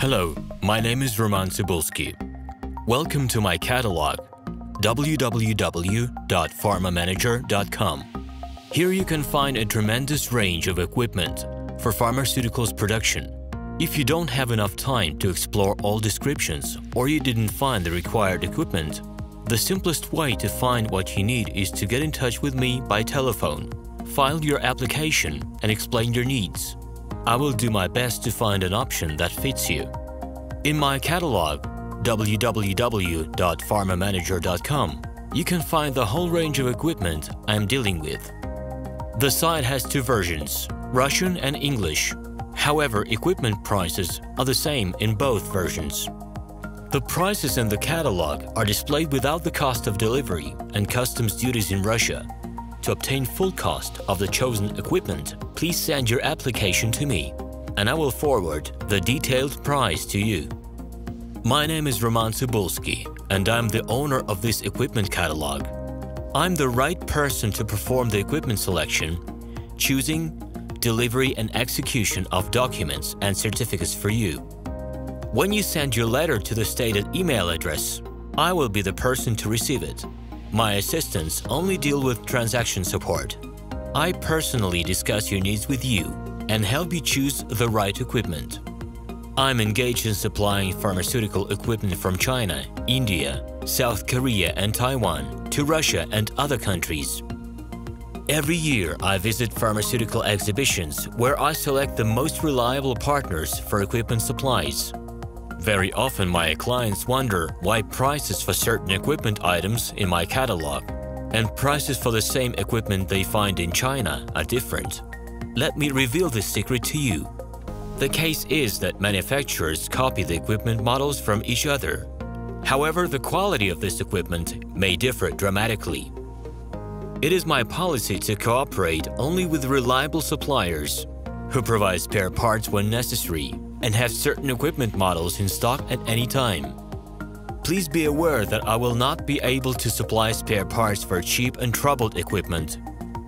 Hello, my name is RomanTsibulsky. Welcome to my catalog, www.pharmamanager.com. Here you can find a tremendous range of equipment for pharmaceuticals production. If you don't have enough time to explore all descriptions or you didn't find the required equipment, the simplest way to find what you need is to get in touch with me by telephone, file your application, and explain your needs. I will do my best to find an option that fits you. In my catalog, www.pharmamanager.com, you can find the whole range of equipment I am dealing with. The site has two versions, Russian and English. However, equipment prices are the same in both versions. The prices in the catalog are displayed without the cost of delivery and customs duties in Russia. To obtain full cost of the chosen equipment, please send your application to me, and I will forward the detailed price to you. My name is RomanTsibulsky, and I'm the owner of this equipment catalog. I'm the right person to perform the equipment selection, choosing, delivery and execution of documents and certificates for you. When you send your letter to the stated email address, I will be the person to receive it. My assistants only deal with transaction support. I personally discuss your needs with you and help you choose the right equipment. I'm engaged in supplying pharmaceutical equipment from China, India, South Korea and Taiwan to Russia and other countries. Every year, I visit pharmaceutical exhibitions where I select the most reliable partners for equipment supplies. Very often, my clients wonder why prices for certain equipment items in my catalog and prices for the same equipment they find in China are different. Let me reveal this secret to you. The case is that manufacturers copy the equipment models from each other. However, the quality of this equipment may differ dramatically. It is my policy to cooperate only with reliable suppliers who provide spare parts when necessary and have certain equipment models in stock at any time. Please be aware that I will not be able to supply spare parts for cheap and troubled equipment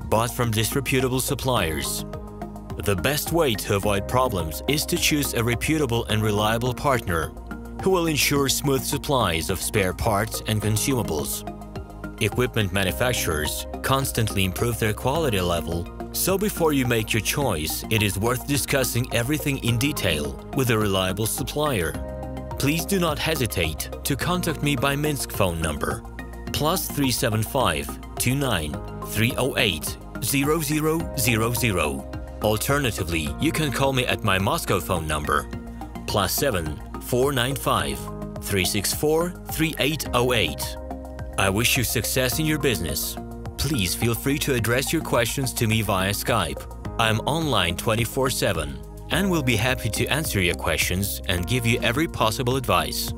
bought from disreputable suppliers. The best way to avoid problems is to choose a reputable and reliable partner who will ensure smooth supplies of spare parts and consumables. Equipment manufacturers constantly improve their quality level, so before you make your choice, it is worth discussing everything in detail with a reliable supplier. Please do not hesitate to contact me by Minsk phone number +375 29 308 0000. Alternatively, you can call me at my Moscow phone number +7 495 364 3808. I wish you success in your business. Please feel free to address your questions to me via Skype. I'm online 24/7 and will be happy to answer your questions and give you every possible advice.